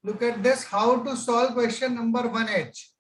Look at this, how to solve question number 1H.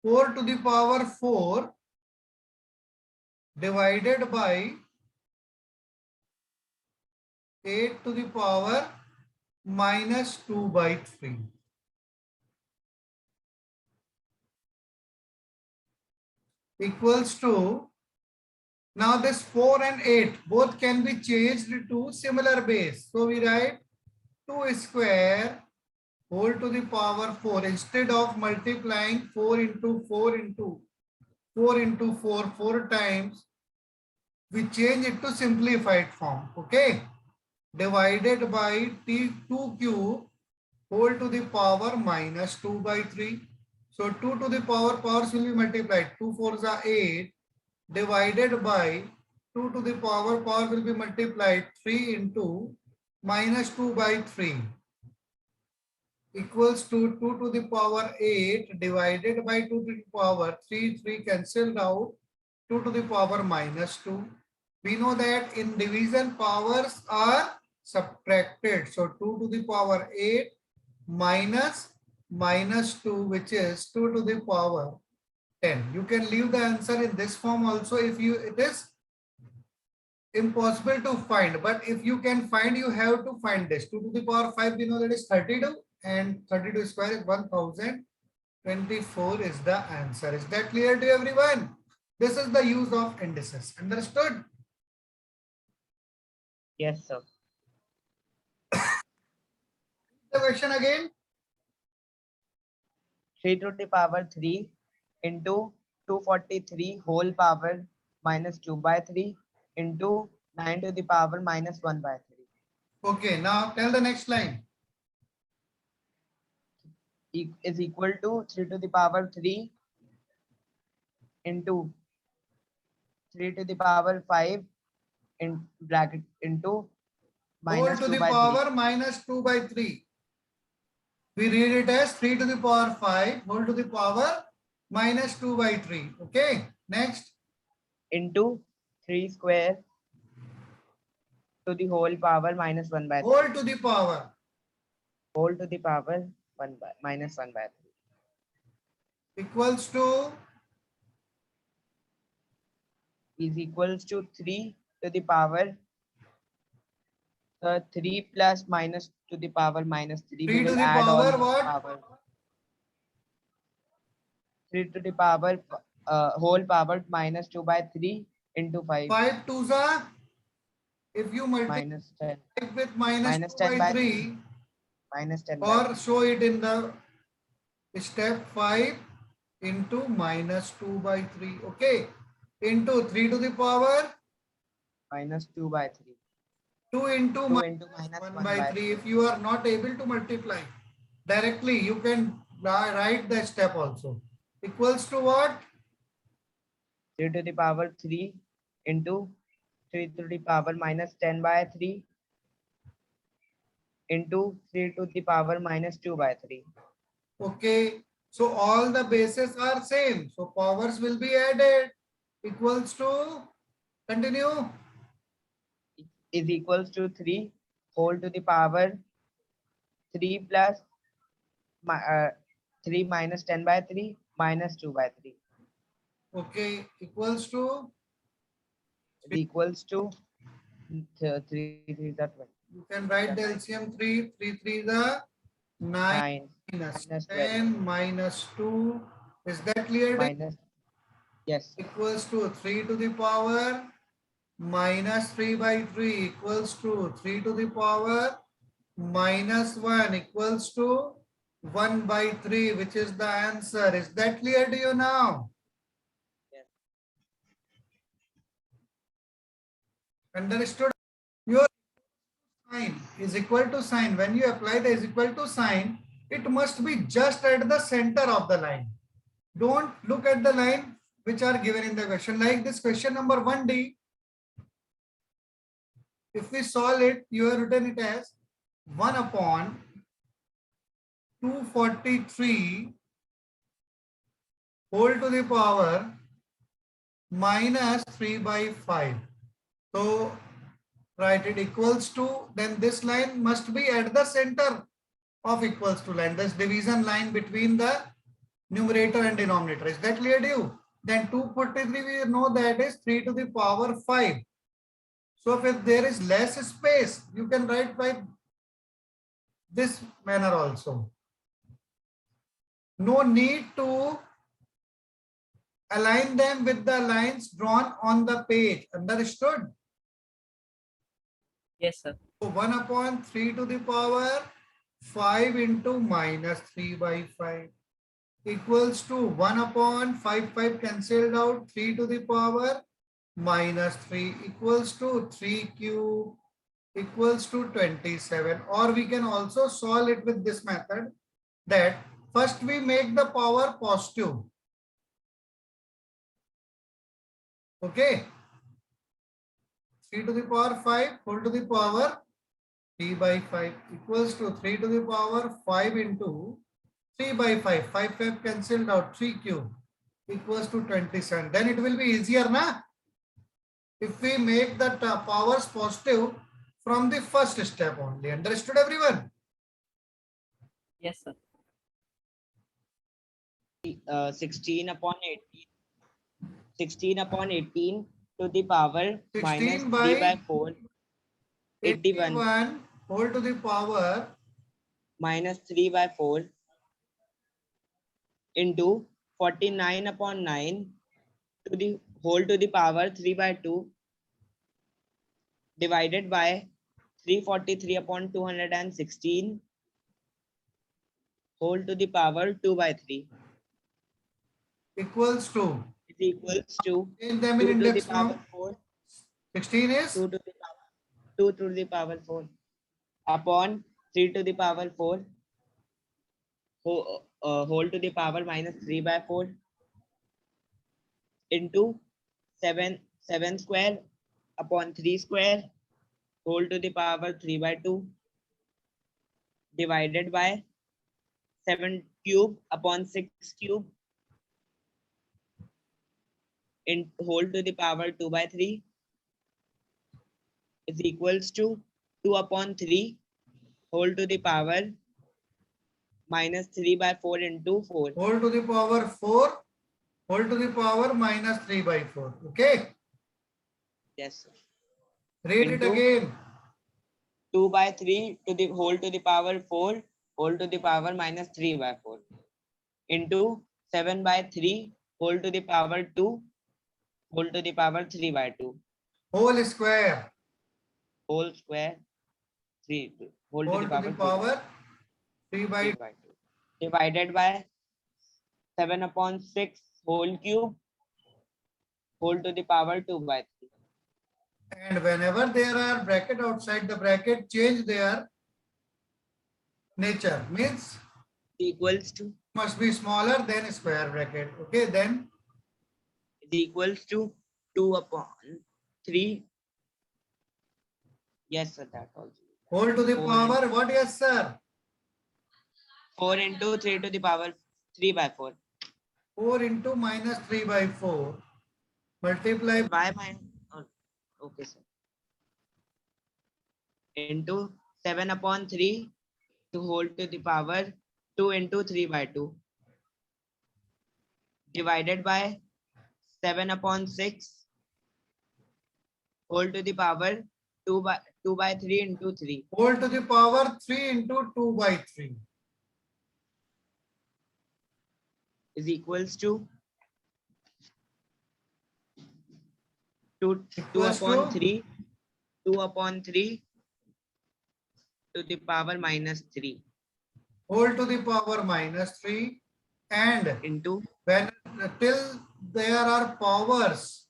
Four to the power 4 divided by 8 to the power minus 2 by 3. Equals to, now this 4 and 8 both can be changed to similar base. So we write 2 square whole to the power 4. Instead of multiplying 4 into 4 into 4 into 4 4 times, we change it to simplified form. Okay. Divided by T2 cube whole to the power minus 2 by 3. So 2 to the powers will be multiplied. 2 4s are 8 divided by 2 to the power will be multiplied 3 into minus 2 by 3 equals to 2 to the power 8 divided by 2 to the power 3 cancelled out, 2 to the power minus 2. We know that in division powers are subtracted. So 2 to the power 8 minus 2, which is 2 to the power 10. You can leave the answer in this form also if it is impossible to find. But if you can find, you have to find this. 2 to the power 5, we know that is 32, and 32 square is 1024 is the answer. Is that clear to everyone? This is the use of indices. Understood? Yes, sir. The question again. 3 to the power 3 into 243 whole power minus 2 by 3 into 9 to the power minus 1 by 3. Okay, now tell the next line. Is equal to 3 to the power 3 into 3 to the power 5 in bracket into minus Whole to 2 the by 3. power minus 2 by 3. We read it as 3 to the power 5 whole to the power minus 2 by 3. Okay, next. Into 3 square to the whole power minus 1 by 3. Whole to the power. Whole to the power 1 by minus 1 by 3. Equals to. Is equals to 3 to the power 3 plus minus to the power minus 3. 3 We to will the add all power the what? power. 3 to the power whole power minus 2 by 3 into 5. 5 2s are, if you multiply Minus 10. with minus 2 10 by 3. 3, Minus 10 by or 3. show it in the step 5 into minus 2 by 3. Okay, into 3 to the power minus 2 by 3. 2 into 2 into minus 1 1 by by 3. 3. If you are not able to multiply directly, you can write the step also. Equals to what? 3 to the power 3 into 3 to the power minus 10 by 3 into 3 to the power minus 2 by 3. Okay, so all the bases are same. So powers will be added. Equals to, continue. Is equals to 3 whole to the power 3 plus 3 minus 10 by 3 minus 2 by 3. Okay, equals to. Is equals to 3 3 that one. You can write the LCM 3. 3 3 the 9 minus 10 minus 2. Is that clear? Minus, yes. Equals to 3 to the power minus 3 by 3 equals to 3 to the power minus 1 equals to 1 by 3, which is the answer. Is that clear to you now? Yes. Understood? Your sign is equal to sign. When you apply the is equal to sign, it must be just at the center of the line. Don't look at the line which are given in the question. Like this question number 1D. If we solve it, you have written it as 1 upon 243 whole to the power minus 3 by 5. So write it equals to, then this line must be at the center of equals to line, this division line between the numerator and denominator. Is that clear to you? Then 243 we know that is 3 to the power 5. So if there is less space, you can write by this manner also. No need to align them with the lines drawn on the page. Understood? Yes, sir. So 1 upon 3 to the power 5 into minus 3 by 5 equals to 1 upon 5 cancelled out, 3 to the power minus 3 equals to 3 cube equals to 27. Or we can also solve it with this method, that first we make the power positive. Okay. 3 to the power 5 whole to the power 3 by 5 equals to 3 to the power 5 into 3 by 5. 5 cancelled out, 3 cube equals to 27. Then it will be easier, na? If we make the powers positive from the first step only. Understood, everyone? Yes, sir. 16 upon 18. 16 upon 18 to the power 16 minus 3 by by 4. 81 81 whole to the power minus 3 by 4 into 49 upon 9 to the whole to the power 3 by 2 divided by 343 upon 216 whole to the power 2 by 3 equals to, is equals to change them 2 in to the index power form. 4 16 is 2 to the power 2 to the power 4 upon 3 to the power 4 whole to the power minus 3 by 4 into 7 square upon 3 square whole to the power 3 by 2 divided by 7 cube upon 6 cube in whole to the power 2 by 3 is equals to 2 upon 3 whole to the power minus 3 by 4 into 4. whole to the power 4 whole to the power minus 3 by 4. Okay. Yes, sir. Read it Into again. 2 by 3 to the whole to the power 4 whole to the power minus 3 by 4 into 7 by 3 whole to the power 2 whole to the power 3 by 2 Whole square. whole square 3 whole to Whole the to the power power 3 3 by by 2 divided by 7 upon 6 whole cube whole to the power 2 by 3. and whenever there are bracket outside the bracket, change their nature. Means Equals to must be smaller than square bracket. Okay, then is equals to 2 upon 3. Yes, sir, that also. whole to the 4 power, what? Yes, sir. 4 into 3 to the power 3 by 4. 4 into minus 3 by 4 multiply Why minus? Oh, okay, sir. Into 7 upon 3 to whole to the power 2 into 3 by 2 divided by 7 upon 6 whole to the power 2 by 3 into 3 whole to the power 3 into 2 by 3. is equals to 2 Equals upon to 3 2 upon 3 to the power minus 3 whole to the power minus 3, and into when till there are powers,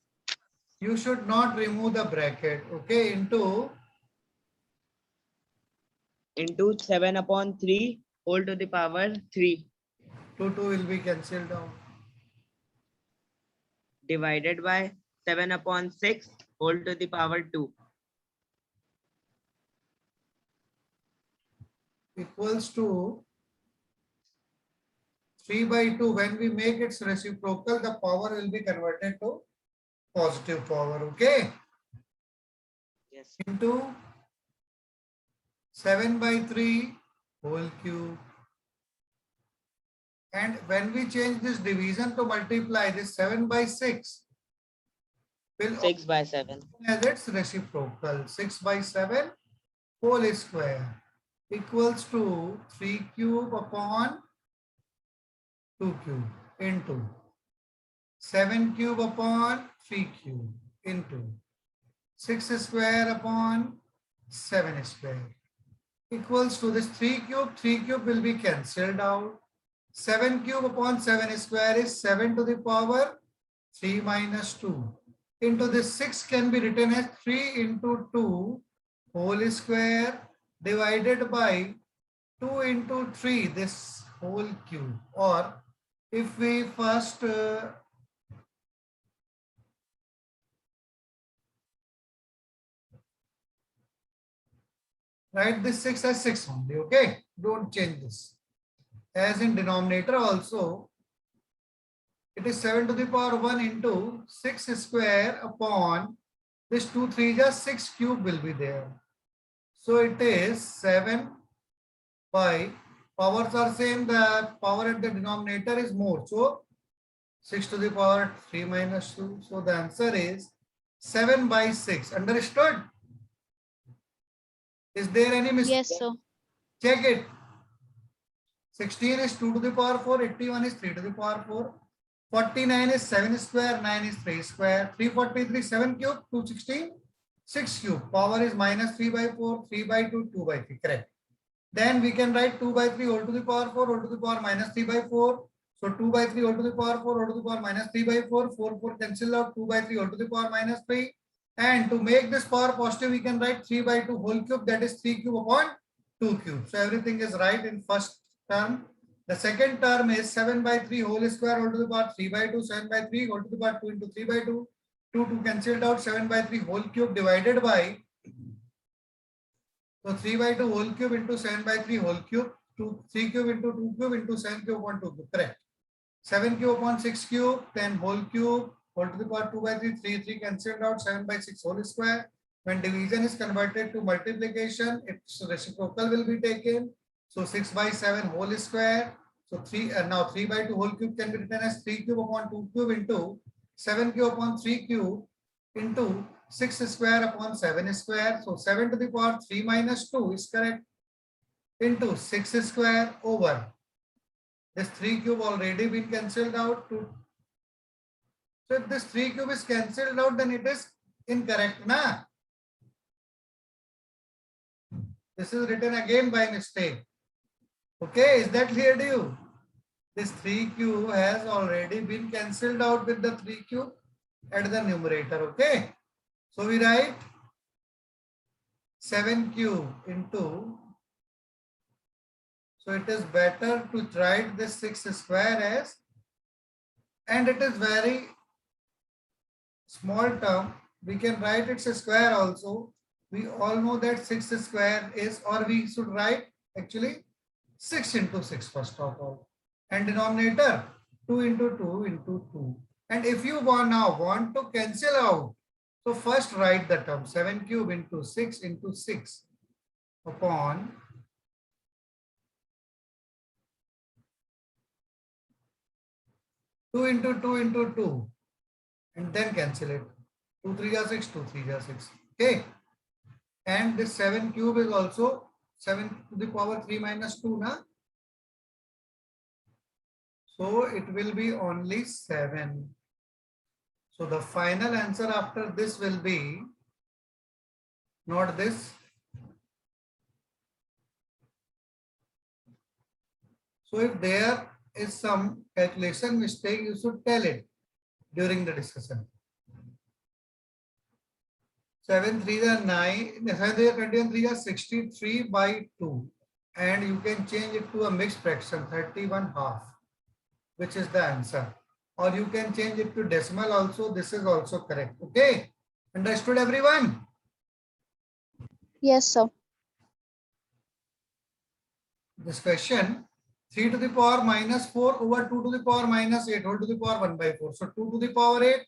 you should not remove the bracket. Okay, into 7 upon 3 whole to the power 3 2 will be cancelled out. divided by 7 upon 6 whole to the power 2 Equals to 3 by 2. When we make its reciprocal, the power will be converted to positive power. Okay. Yes. Into 7 by 3 whole cube. And when we change this division to multiply, this 7 by 6 will 6 by 7. as its reciprocal. 6 by 7 whole square equals to 3 cube upon 2 cube into 7 cube upon 3 cube into 6 square upon 7 square equals to this 3 cube will be cancelled out. 7 cube upon 7 square is 7 to the power 3 minus 2 into this 6 can be written as 3 into 2 whole square divided by 2 into 3 this whole cube, or if we first write this 6 as 6 only, okay, don't change this. As in denominator also, it is 7 to the power 1 into 6 square upon this 2 3 just 6 cube will be there. So it is 7 by, powers are same, the power at the denominator is more. So 6 to the power 3 minus 2. So the answer is 7 by 6. Understood? Is there any mistake? Yes, sir. Check it. 16 is 2 to the power 4, 81 is 3 to the power 4, 49 is 7 square, 9 is 3 square, 343, 7 cube, 216, 6 cube. Power is minus 3 by 4, 3 by 2, 2 by 3. Correct. Then we can write 2 by 3 whole to the power 4 whole to the power minus 3 by 4. So 2 by 3 whole to the power 4 whole to the power minus 3 by 4. 4 cancel out, 2 by 3 whole to the power minus 3. And to make this power positive, we can write 3 by 2 whole cube, that is 3 cube upon 2 cube. So everything is right in first term. The second term is 7 by 3 whole square whole to the power 3 by 2, 7 by 3 whole to the power 2 into 3 by 2. 2 cancelled out, 7 by 3 whole cube divided by, so 3 by 2 whole cube into 7 by 3 whole cube, 3 cube into 2 cube into 7 cube upon 2 cube. Correct. 7 cube upon 6 cube, then whole cube, whole to the power 2 by 3, 3 cancelled out, 7 by 6 whole square. When division is converted to multiplication, its reciprocal will be taken. So 6 by 7 whole square. So 3 now 3 by 2 whole cube can be written as 3 cube upon 2 cube into 7 cube upon 3 cube into 6 square upon 7 square. So 7 to the power 3 minus 2 is correct, into 6 square over this 3 cube already been cancelled out. So if this 3 cube is cancelled out, then it is incorrect, na? This is written again by mistake. Okay, is that clear to you? This 3 cube has already been cancelled out with the 3 cube at the numerator. Okay, so we write 7 cube into, so it is better to write this 6 square as, and it is very small term, we can write it's a square also. We all know that 6 square is, or we should write actually 6 into 6 first of all, and denominator 2 into 2 into 2. And if you want to cancel out, so first write the term 7 cube into 6 upon two into 2 into 2, and then cancel it. 2 3 are 6, 2 3 are 6. Okay, and this 7 cube is also 7 to the power 3 minus 2, na? So it will be only 7. So the final answer after this will be not this. So if there is some calculation mistake, you should tell it during the discussion. 7 3 are 9, 7 3 are 21, 3 are 63 by 2. And you can change it to a mixed fraction, 31 half, which is the answer. Or you can change it to decimal also. This is also correct. Okay. Understood everyone? Yes, sir. This question, 3 to the power minus 4 over 2 to the power minus 8 whole to the power 1 by 4. So 2 to the power 8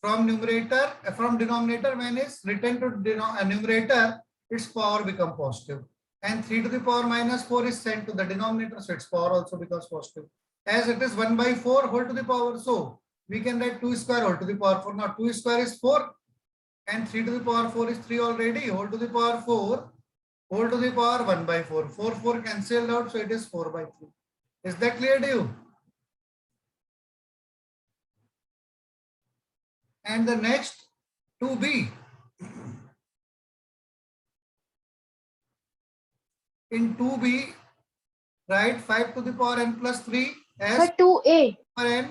from denominator, when it's written to numerator, its power become positive. And 3 to the power minus 4 is sent to the denominator, so its power also becomes positive. As it is 1 by 4 whole to the power, so we can write 2 square whole to the power 4. Now 2 square is 4 and 3 to the power 4 is 3 already. Whole to the power 4 whole to the power 1 by 4. 4 cancelled out, so it is 4 by 3. Is that clear to you? And the next 2b. In 2b, write 5 to the power n plus 3 as 2A. power n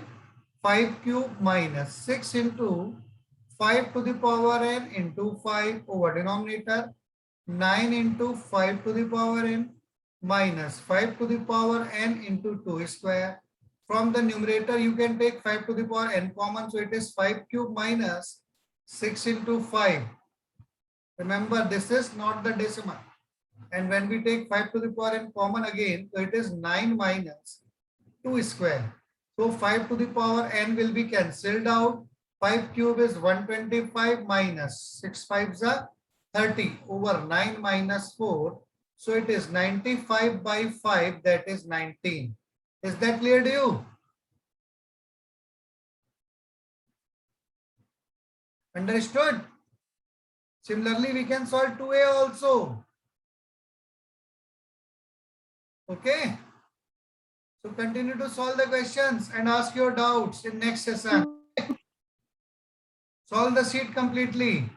5 cube minus 6 into 5 to the power n into 5 over denominator 9 into 5 to the power n minus 5 to the power n into 2 square. From the numerator, you can take 5 to the power n common, so it is 5 cube minus 6 into 5. Remember, this is not the decimal. And when we take 5 to the power n common again, so it is 9 minus 2 square. So 5 to the power n will be cancelled out. 5 cube is 125 minus 6 5s are 30 over 9 minus 4. So it is 95 by 5, that is 19. Is that clear to you? Understood? Similarly, we can solve 2a also. Okay. So continue to solve the questions and ask your doubts in next session. Solve the sheet completely.